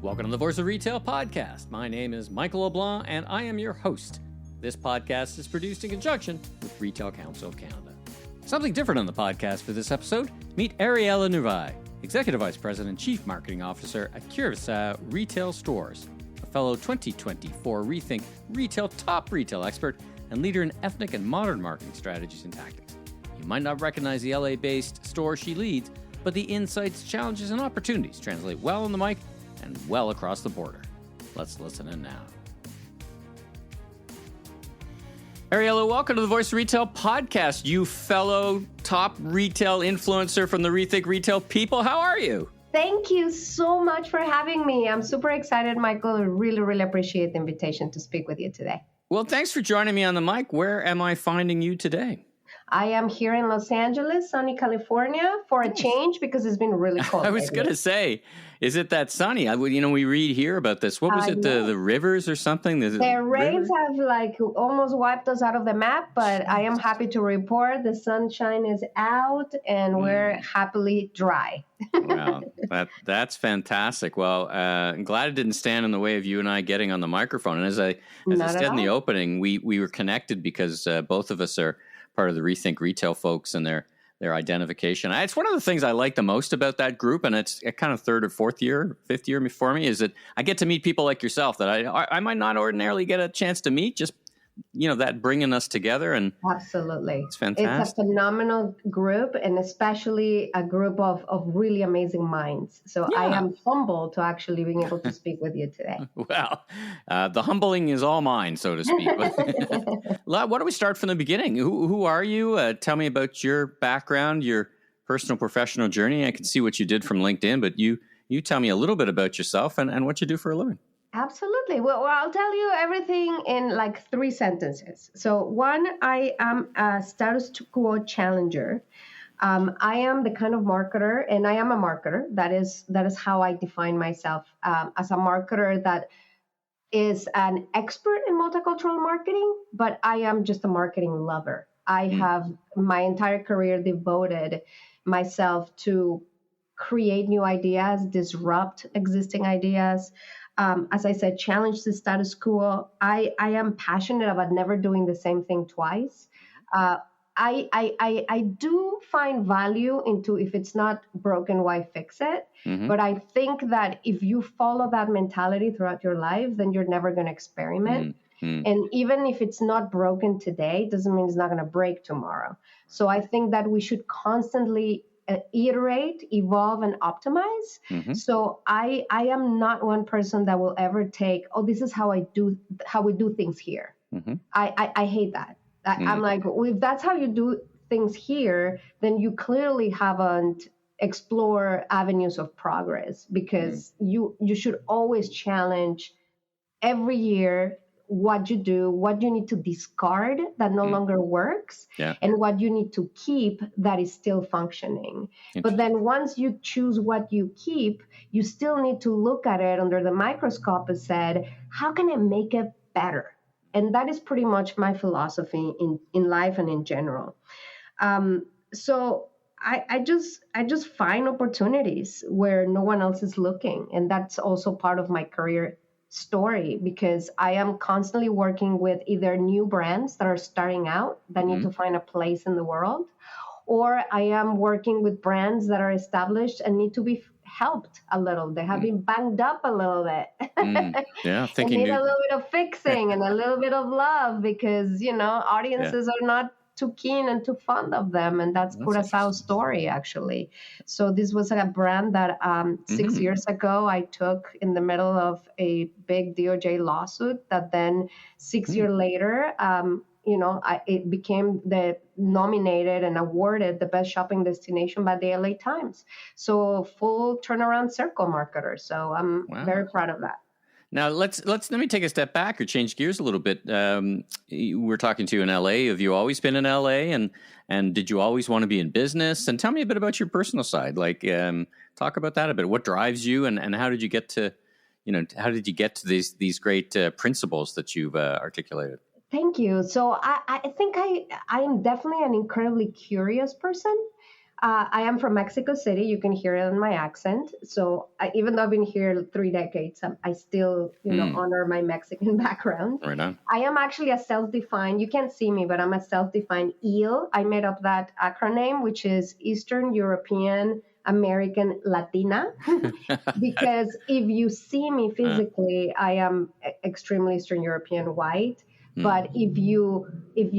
Welcome to the Voice of Retail podcast. My name is Michael LeBlanc, and I am your host. This podcast is produced in conjunction with Retail Council of Canada. Something different on the podcast for this episode. Meet Ariela Nerubay, Executive Vice President and Chief Marketing Officer at Curacao Retail Stores, a fellow 2024 Rethink Retail Top Retail Expert and leader in ethnic and modern marketing strategies and tactics. You might not recognize the LA-based store she leads, but the insights, challenges, and opportunities translate well on the mic and well across the border. Let's listen in now. Ariela, welcome to the Voice of Retail podcast. You fellow top retail influencer from the Rethink Retail people. How are you? Thank you so much for having me. I'm super excited, Michael. I really appreciate the invitation to speak with you today. Well, thanks for joining me on the mic. Where am I finding you today? I am here in Los Angeles, sunny California, for a change because it's been really cold. I was going to say, is it that sunny? We read here about this. What was it, the rivers or something? The rains have almost wiped us out of the map, but I am happy to report the sunshine is out and we're happily dry. Wow, that's fantastic. Well, I'm glad it didn't stand in the way of you and I getting on the microphone. And as I said in the opening, we were connected because both of us are part of the Rethink Retail folks and their identification. It's one of the things I like the most about that group, and it's a kind of third or fifth year for me, is that I get to meet people like yourself that I might not ordinarily get a chance to meet, just, that bringing us together. And absolutely. It's fantastic. It's a phenomenal group, and especially a group of really amazing minds. So yeah. I am humbled to actually being able to speak with you today. Well, the humbling is all mine, so to speak. Why don't we start from the beginning? Who are you? Tell me about your background, your personal professional journey. I can see what you did from LinkedIn, but you tell me a little bit about yourself and what you do for a living. Absolutely. Well, I'll tell you everything in 3 sentences. So 1, I am a status quo challenger. I am the kind of marketer, and I am a marketer. That is how I define myself, as a marketer that is an expert in multicultural marketing, but I am just a marketing lover. I have my entire career devoted myself to create new ideas, disrupt existing ideas. As I said, challenge the status quo. I am passionate about never doing the same thing twice. I do find value into, if it's not broken, why fix it? Mm-hmm. But I think that if you follow that mentality throughout your life, then you're never going to experiment. Mm-hmm. And even if it's not broken today, doesn't mean it's not going to break tomorrow. So I think that we should constantly iterate, evolve, and optimize. Mm-hmm. So I am not one person that will ever take, this is how we do things here. Mm-hmm. I hate that. Mm-hmm. I'm like, well, if that's how you do things here, then you clearly haven't explored avenues of progress, because you should always challenge every year what you do, what you need to discard that no longer works, and what you need to keep that is still functioning. But then once you choose what you keep, you still need to look at it under the microscope and said, how can I make it better? And that is pretty much my philosophy in life and in general. So I just find opportunities where no one else is looking. And that's also part of my career story, because I am constantly working with either new brands that are starting out that need to find a place in the world, or I am working with brands that are established and need to be helped a little. They have been banged up a little bit. Yeah, thinking need a little bit of fixing and a little bit of love, because audiences are not too keen and too fond of them, and that's Curacao's story, actually. So this was a brand that 6 years ago I took in the middle of a big DOJ lawsuit that then 6 years later, it became the nominated and awarded the best shopping destination by the LA Times. So full turnaround circle marketer. So I'm very proud of that. Now let me take a step back or change gears a little bit. We're talking to you in LA. Have you always been in LA, and did you always want to be in business? And tell me a bit about your personal side. Talk about that a bit. What drives you, and how did you get to, these great principles that you've articulated? Thank you. So I think I am definitely an incredibly curious person. I am from Mexico City. You can hear it in my accent. So even though I've been here 3 decades, I still, honor my Mexican background. Right on. I am actually a self-defined, you can't see me, but I'm a self-defined EAL. I made up that acronym, which is Eastern European American Latina, because if you see me physically, I am extremely Eastern European white. But if you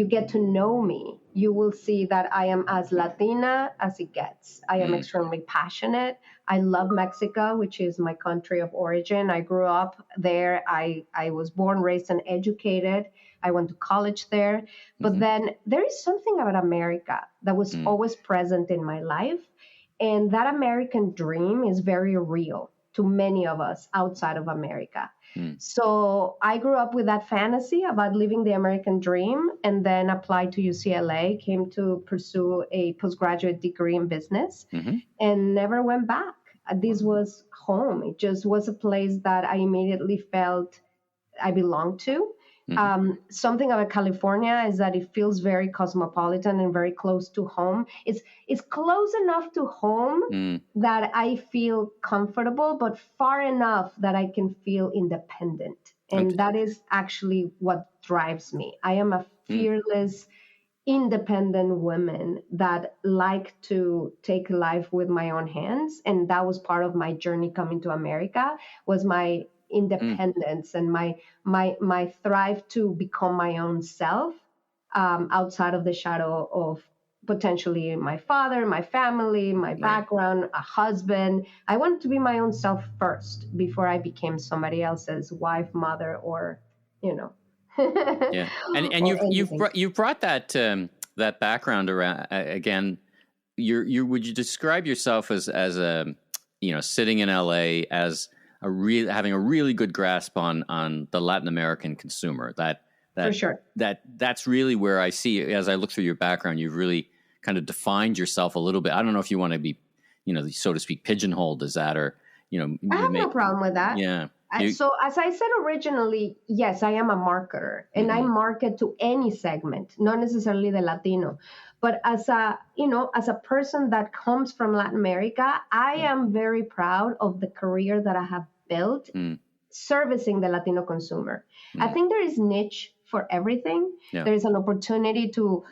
get to know me, you will see that I am as Latina as it gets. I am extremely passionate. I love Mexico, which is my country of origin. I grew up there. I was born, raised, and educated. I went to college there. But then there is something about America that was always present in my life. And that American dream is very real to many of us outside of America. So I grew up with that fantasy about living the American dream, and then applied to UCLA, came to pursue a postgraduate degree in business, and never went back. This was home. It just was a place that I immediately felt I belonged to. Something about California is that it feels very cosmopolitan and very close to home. It's close enough to home that I feel comfortable, but far enough that I can feel independent. And that is actually what drives me. I am a fearless, independent woman that like to take life with my own hands. And that was part of my journey coming to America, was my independence and my thrive to become my own self, outside of the shadow of potentially my father, my family, my background, a husband. I wanted to be my own self first before I became somebody else's wife, mother, or Yeah, and you've brought that that background around again. Would you describe yourself as a sitting in LA as having a really good grasp on the Latin American consumer? That for sure. That's really where I see, as I look through your background, you've really kind of defined yourself a little bit. I don't know if you want to be, so to speak, pigeonholed as that, or I have no problem with that. Yeah. So as I said originally, yes, I am a marketer, and I market to any segment, not necessarily the Latino. But as a person that comes from Latin America, I am very proud of the career that I have built servicing the Latino consumer. I think there is niche for everything. Yeah. There is an opportunity to,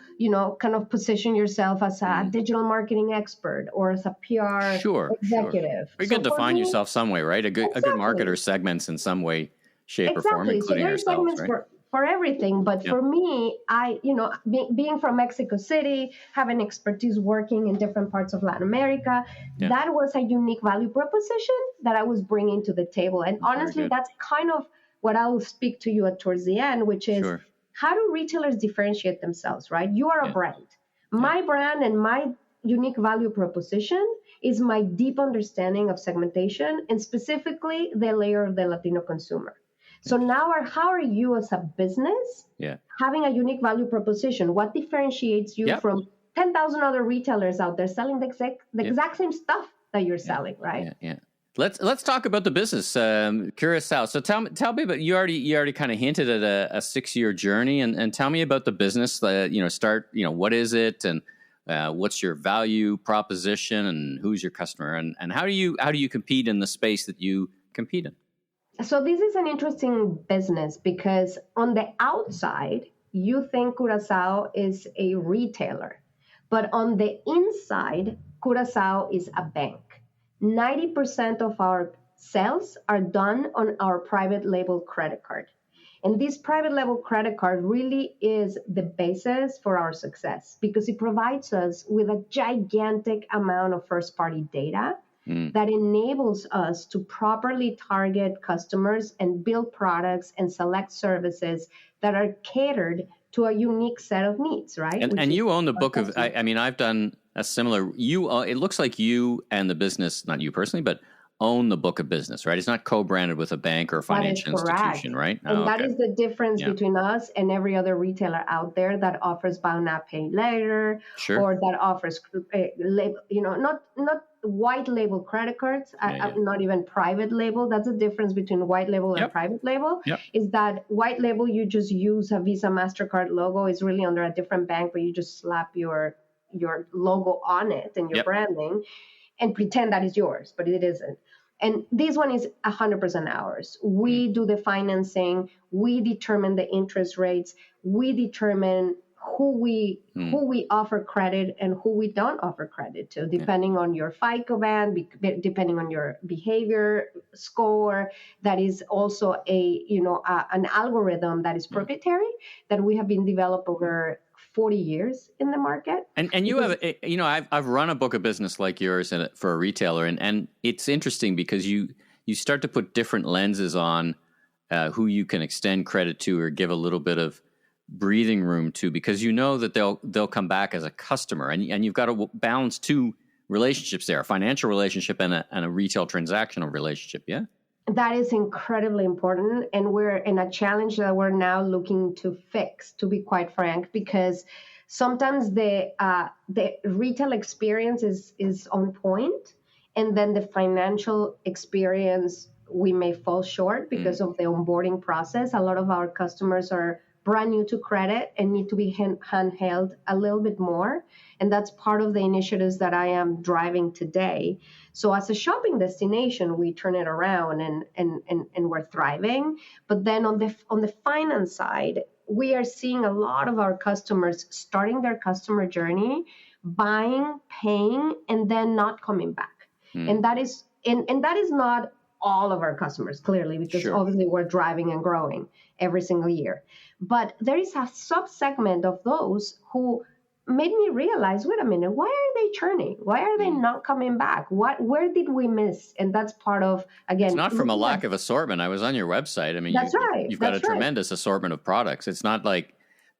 kind of position yourself as a digital marketing expert or as a PR executive. Sure. You can define yourself some way, right? A good marketer segments in some way, shape, or form, including ourselves, right? For everything. But for me, being from Mexico City, having expertise working in different parts of Latin America, that was a unique value proposition that I was bringing to the table. And honestly, that's kind of what I will speak to you towards the end, which is how do retailers differentiate themselves, right? You are a brand. My brand and my unique value proposition is my deep understanding of segmentation and specifically the layer of the Latino consumer. So now, how are you as a business having a unique value proposition? What differentiates you from 10,000 other retailers out there selling the exact same stuff that you're selling, right? Yeah. Let's talk about the business, Curacao. So tell me about, you already kind of hinted at a 6-year journey, and tell me about the business. What is it, and what's your value proposition, and who's your customer, and how do you compete in the space that you compete in? So this is an interesting business because on the outside, you think Curacao is a retailer, but on the inside, Curacao is a bank. 90% of our sales are done on our private label credit card. And this private label credit card really is the basis for our success because it provides us with a gigantic amount of first-party data that enables us to properly target customers and build products and select services that are catered to a unique set of needs, right? And you own the book of, I've done a similar, it looks like you and the business, not you personally, but own the book of business, right? It's not co-branded with a bank or a financial institution, right? And that is the difference between us and every other retailer out there that offers buy now, pay later, or that offers, not white label credit cards, not even private label. That's the difference between white label and private label, is that white label, you just use a Visa, MasterCard logo. It's really under a different bank, but you just slap your your logo on it and your branding and pretend that is yours, but it isn't. And this one is 100% ours. We do the financing. We determine the interest rates. We determine who we offer credit and who we don't offer credit to, depending on your FICO band, depending on your behavior score. That is also an algorithm that is proprietary that we have been developed over 40 years in the market. And you have, I've run a book of business like yours for a retailer, and it's interesting because you start to put different lenses on who you can extend credit to or give a little bit of breathing room to, because you know that they'll come back as a customer, and you've got to balance two relationships there, a financial relationship and a retail transactional relationship. Yeah. That is incredibly important, and we're in a challenge that we're now looking to fix, to be quite frank, because sometimes the retail experience is on point, and then the financial experience, we may fall short because of the onboarding process. A lot of our customers are brand new to credit and need to be handheld a little bit more. And that's part of the initiatives that I am driving today. So as a shopping destination, we turn it around and we're thriving. But then on the finance side, we are seeing a lot of our customers starting their customer journey, buying, paying, and then not coming back. And that is not all of our customers, clearly, because obviously we're driving and growing every single year. But there is a subsegment of those who made me realize, wait a minute, why are they churning? Why are they not coming back? Where did we miss? And that's part of, again, it's not from a lack of assortment. I was on your website. I mean, you've got a tremendous assortment of products. It's not like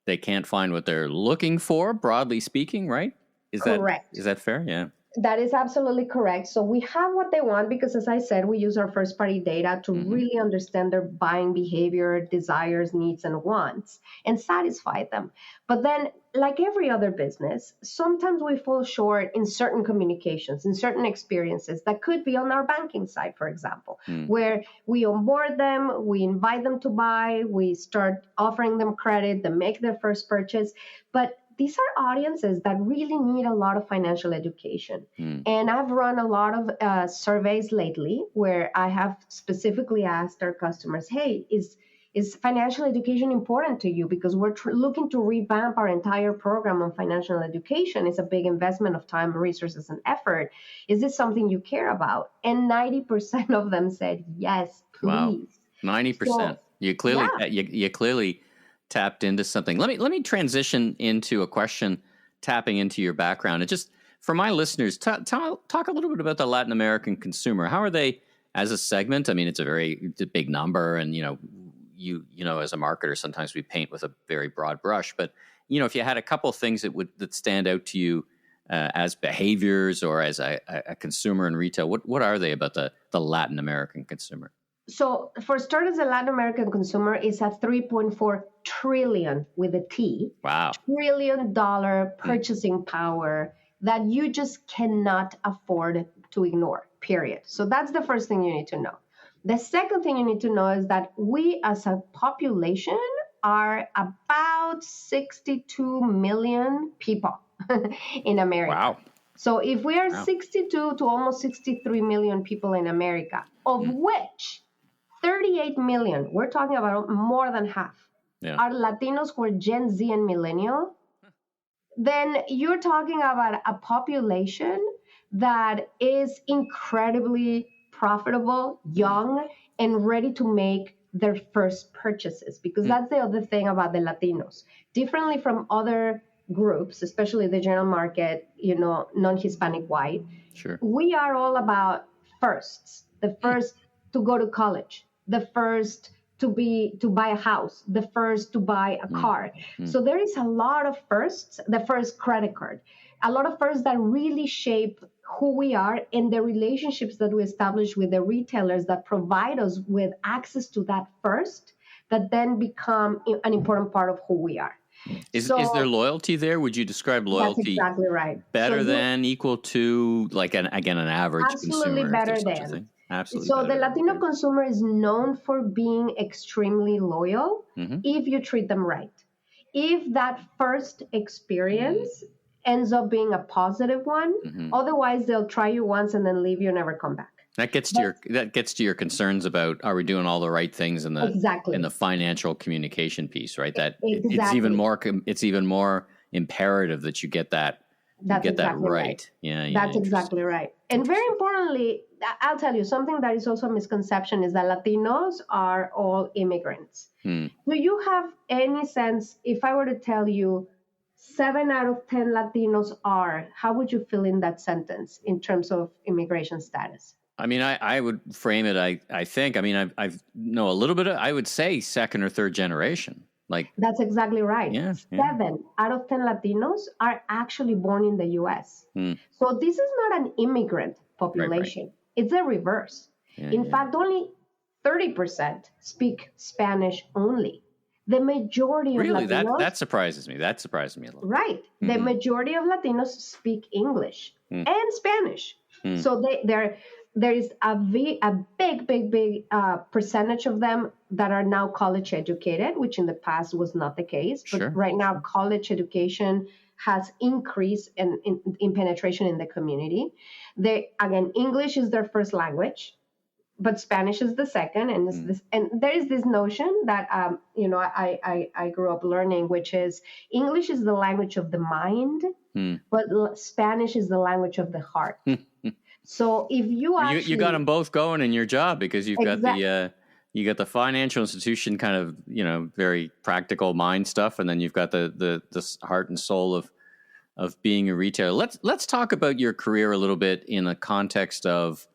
they can't find what they're looking for, broadly speaking, right? Correct. Is that fair? Yeah. That is absolutely correct. So we have what they want because, as I said, we use our first-party data to really understand their buying behavior, desires, needs, and wants, and satisfy them. But then, like every other business, sometimes we fall short in certain communications, in certain experiences that could be on our banking side, for example, where we onboard them, we invite them to buy, we start offering them credit, they make their first purchase. But these are audiences that really need a lot of financial education. And I've run a lot of surveys lately where I have specifically asked our customers, hey, is financial education important to you? Because we're looking to revamp our entire program on financial education. It's a big investment of time, resources, and effort. Is this something you care about? And 90% of them said, yes, please. Wow, 90%. So, you clearly tapped into something. Let me transition into a question tapping into your background. And just for my listeners, talk a little bit about the Latin American consumer. How are they as a segment? I mean, it's a big number, and you as a marketer, sometimes we paint with a very broad brush. But if you had a couple of things that stand out to you as behaviors or as a consumer in retail, what are they about the Latin American consumer? So for starters, the Latin American consumer is a $3.4 trillion with a T. Wow. $1 trillion purchasing power that you just cannot afford to ignore, period. So that's the first thing you need to know. The second thing you need to know is that we as a population are about 62 million people in America. Wow. So if we are 62 to almost 63 million people in America, of which 38 million, we're talking about more than half, are Latinos who are Gen Z and millennial, then you're talking about a population that is incredibly profitable, young, and ready to make their first purchases. Because that's the other thing about the Latinos. Differently from other groups, especially the general market, non-Hispanic white, we are all about firsts. The first to go to college, the first to buy a house, the first to buy a car. So there is a lot of firsts, the first credit card, a lot of firsts that really shape who we are and the relationships that we establish with the retailers that provide us with access to that first, that then become an important part of who we are. Is there loyalty there? Would you describe loyalty that's exactly right. better than, equal to, like an average absolutely consumer? Better than. Absolutely. So the Latino consumer is known for being extremely loyal if you treat them right. If that first experience ends up being a positive one. Otherwise, they'll try you once and then leave you, never come back. That gets to your concerns about, are we doing all the right things in the financial communication piece, right? That it's even more imperative that you get that right. Yeah, that's exactly right. And very importantly, I'll tell you something that is also a misconception is that Latinos are all immigrants. Do you have any sense, if I were to tell you 7 out of 10 Latinos are, how would you fill in that sentence in terms of immigration status? I mean, I would frame it, I think, I mean, I know a little bit of, I would say second or third generation. Like that's exactly right. Yeah, 7 out of 10 Latinos are actually born in the U.S. So this is not an immigrant population. Right. It's the reverse. In fact, only 30% speak Spanish only. The majority of Latinos... that surprises me. That surprises me a little. Right. The majority of Latinos speak English and Spanish. So there is a big percentage of them that are now college educated, which in the past was not the case. But right now, college education has increased in penetration in the community. Again, English is their first language, but Spanish is the second. And there is this notion that I grew up learning, which is English is the language of the mind, but Spanish is the language of the heart. So if you got them both going in your job, because you've got the financial institution kind of, very practical mind stuff, and then you've got the heart and soul of being a retailer. Let's talk about your career a little bit in the context of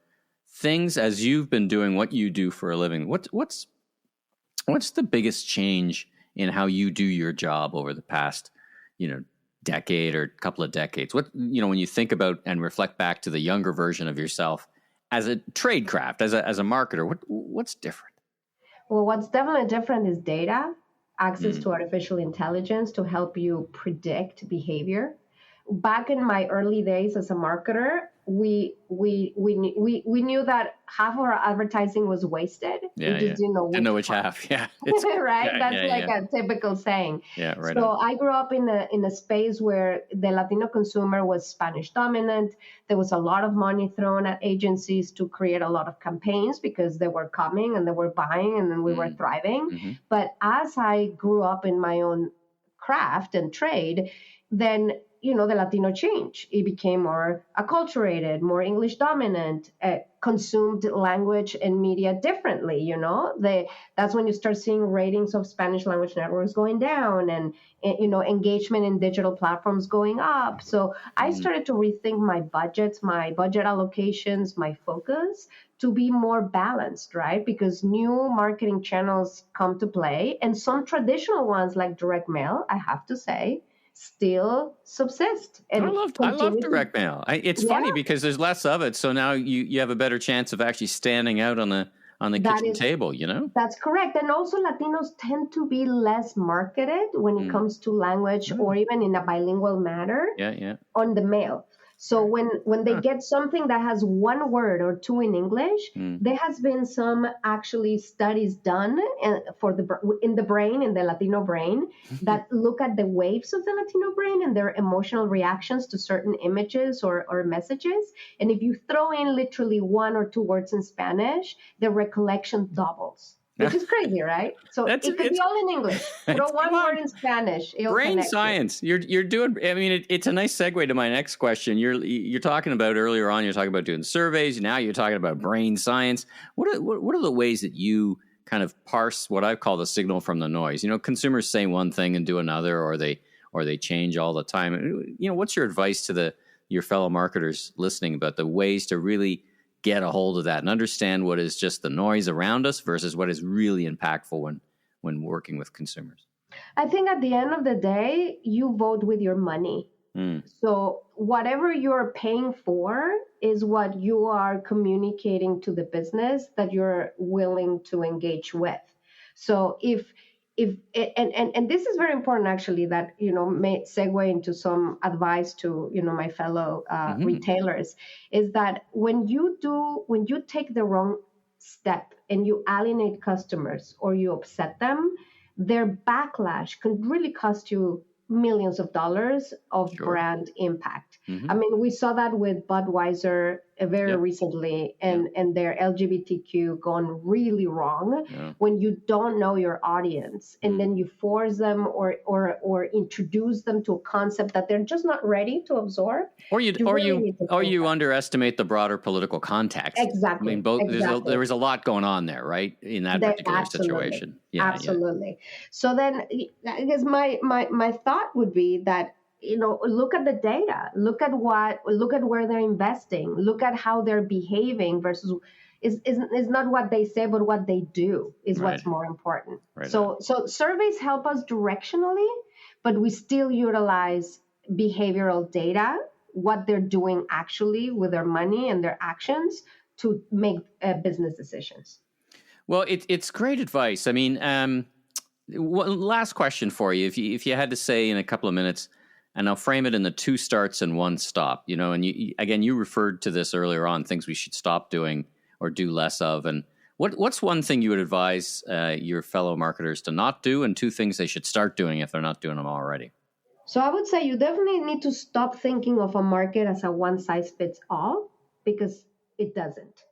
things as you've been doing what you do for a living. What's the biggest change in how you do your job over the past, decade or couple of decades? When you think about and reflect back to the younger version of yourself as a trade craft, as a marketer, what's different? Well, what's definitely different is data, access to artificial intelligence to help you predict behavior. Back in my early days as a marketer, we knew that half of our advertising was wasted. We just didn't know which half. Yeah, right. That's a typical saying. Yeah, right. So I grew up in a space where the Latino consumer was Spanish dominant. There was a lot of money thrown at agencies to create a lot of campaigns because they were coming and they were buying, and then we were thriving. But as I grew up in my own craft and trade, then the Latino change. It became more acculturated, more English dominant, consumed language and media differently. That's when you start seeing ratings of Spanish language networks going down and engagement in digital platforms going up. So I started to rethink my budgets, my budget allocations, my focus to be more balanced, right? Because new marketing channels come to play, and some traditional ones like direct mail, I have to say, still subsist. And I love direct mail. It's funny because there's less of it, so now you have a better chance of actually standing out on the kitchen table. That's correct. And also Latinos tend to be less marketed when it comes to language or even in a bilingual manner on the mail. So when they get something that has one word or two in English, there has been some actually studies done in the Latino brain that look at the waves of the Latino brain and their emotional reactions to certain images or messages. And if you throw in literally one or two words in Spanish, the recollection doubles. Which is crazy, right? So it could be all in English. Throw one word in Spanish. Brain science. You're doing. I mean, it's a nice segue to my next question. You're talking about earlier on. You're talking about doing surveys. Now you're talking about brain science. What are the ways that you kind of parse what I call the signal from the noise? Consumers say one thing and do another, or they change all the time. What's your advice to your fellow marketers listening about the ways to really get a hold of that and understand what is just the noise around us versus what is really impactful when working with consumers? I think at the end of the day, you vote with your money. So whatever you're paying for is what you are communicating to the business that you're willing to engage with. So if this is very important, actually, that may segue into some advice to my fellow retailers, is that when you take the wrong step and you alienate customers or you upset them, their backlash can really cost you millions of dollars of brand impact. I mean, we saw that with Budweiser very recently, and their LGBTQ gone really wrong when you don't know your audience, and then you force them or introduce them to a concept that they're just not ready to absorb. Or you underestimate the broader political context. Exactly. I mean, there was a lot going on there, right, in that particular situation. Absolutely. So then, I guess my thought would be that, look at the data, look at where they're investing, look at how they're behaving versus is not what they say, but what they do is what's more important. Right. So surveys help us directionally, but we still utilize behavioral data, what they're doing actually with their money and their actions to make business decisions. Well, it's great advice. I mean, last question for you. If you had to say in a couple of minutes, and I'll frame it in the 2 starts and 1 stop, and you referred to this earlier on, things we should stop doing or do less of. And what's one thing you would advise your fellow marketers to not do, and 2 things they should start doing if they're not doing them already? So I would say you definitely need to stop thinking of a market as a one-size-fits-all, because it doesn't.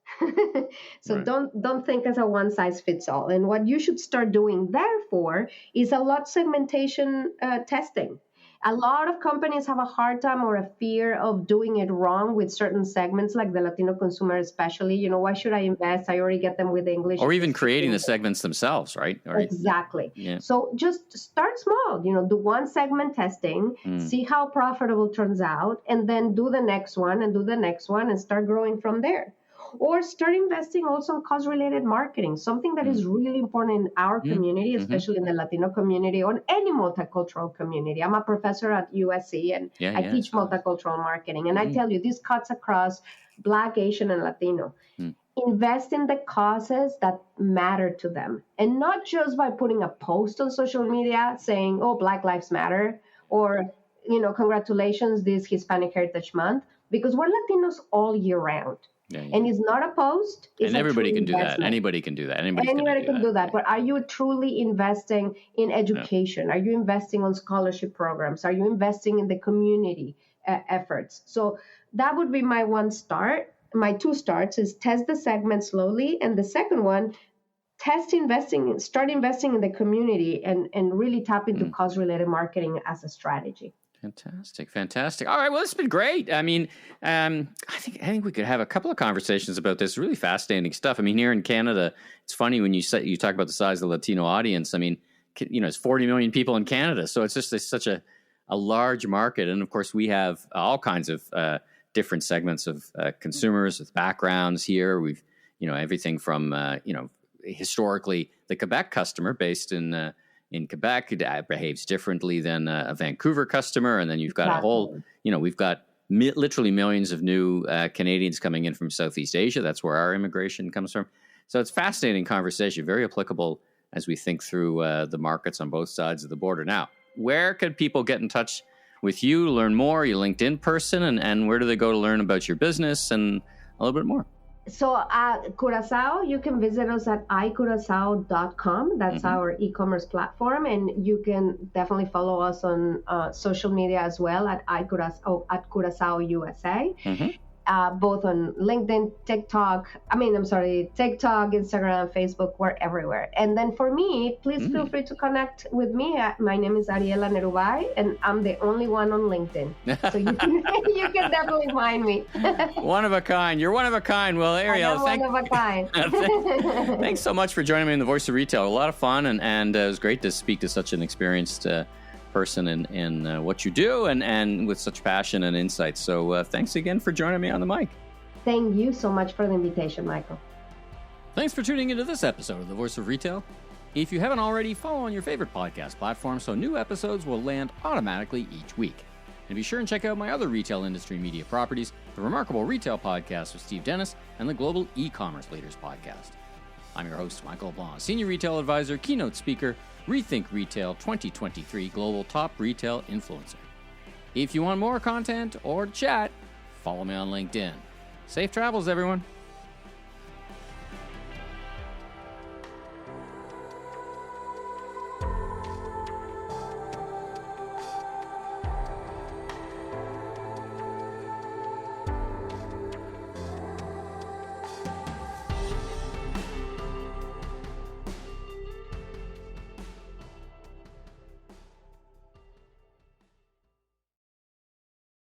So don't think as a one-size-fits-all. And what you should start doing, therefore, is a lot segmentation testing. A lot of companies have a hard time or a fear of doing it wrong with certain segments, like the Latino consumer especially. Why should I invest? I already get them with English. Or even creating the segments themselves, right? Exactly. Yeah. So just start small, do 1 segment testing, see how profitable turns out, and then do the next one and do the next one and start growing from there. Or start investing also in cost-related marketing, something that is really important in our community, especially in the Latino community or any multicultural community. I'm a professor at USC, and I teach multicultural marketing. And I tell you, this cuts across Black, Asian, and Latino. Invest in the causes that matter to them. And not just by putting a post on social media saying, oh, Black Lives Matter, or, congratulations, this Hispanic Heritage Month, because we're Latinos all year round. And it's not a post. And everybody can do that. Anybody can do that. Anybody can do that. But are you truly investing in education? Are you investing on scholarship programs? Are you investing in the community efforts? So that would be my 1 start. My 2 starts is test the segment slowly. And the second one, start investing in the community and really tap into cost-related marketing as a strategy. Fantastic. All right. Well, it's been great. I mean, I think we could have a couple of conversations about this. Really fascinating stuff. I mean, here in Canada, it's funny when you talk about the size of the Latino audience. I mean, it's 40 million people in Canada, so it's just such a large market. And of course, we have all kinds of different segments of consumers with backgrounds here. We've everything from historically the Quebec customer based in Quebec behaves differently than a Vancouver customer. And then you've got a whole, we've got literally millions of new Canadians coming in from Southeast Asia. That's where our immigration comes from. So it's fascinating conversation, very applicable as we think through the markets on both sides of the border. Now, where could people get in touch with you, learn more? Are you LinkedIn person? And where do they go to learn about your business and a little bit more? So at Curacao, you can visit us at iCuracao.com. That's our e-commerce platform. And you can definitely follow us on social media as well at Curacao USA. Both on LinkedIn, TikTok, Instagram, Facebook, we're everywhere. And then for me, please feel free to connect with me. My name is Ariela Nerubay, and I'm the only one on LinkedIn. So you can definitely find me. One of a kind. You're one of a kind. Well, Ariela, one of a kind. Thanks so much for joining me in The Voice of Retail. A lot of fun, and it was great to speak to such an experienced person in what you do and with such passion and insight. So thanks again for joining me on the mic. Thank you so much for the invitation, Michael. Thanks for tuning into this episode of The Voice of Retail. If you haven't already, follow on your favorite podcast platform so new episodes will land automatically each week. And be sure and check out my other retail industry media properties, the Remarkable Retail Podcast with Steve Dennis and the Global E-Commerce Leaders Podcast. I'm your host, Michael LeBlanc, Senior Retail Advisor, Keynote Speaker, Rethink Retail 2023 Global Top Retail Influencer. If you want more content or chat, follow me on LinkedIn. Safe travels, everyone.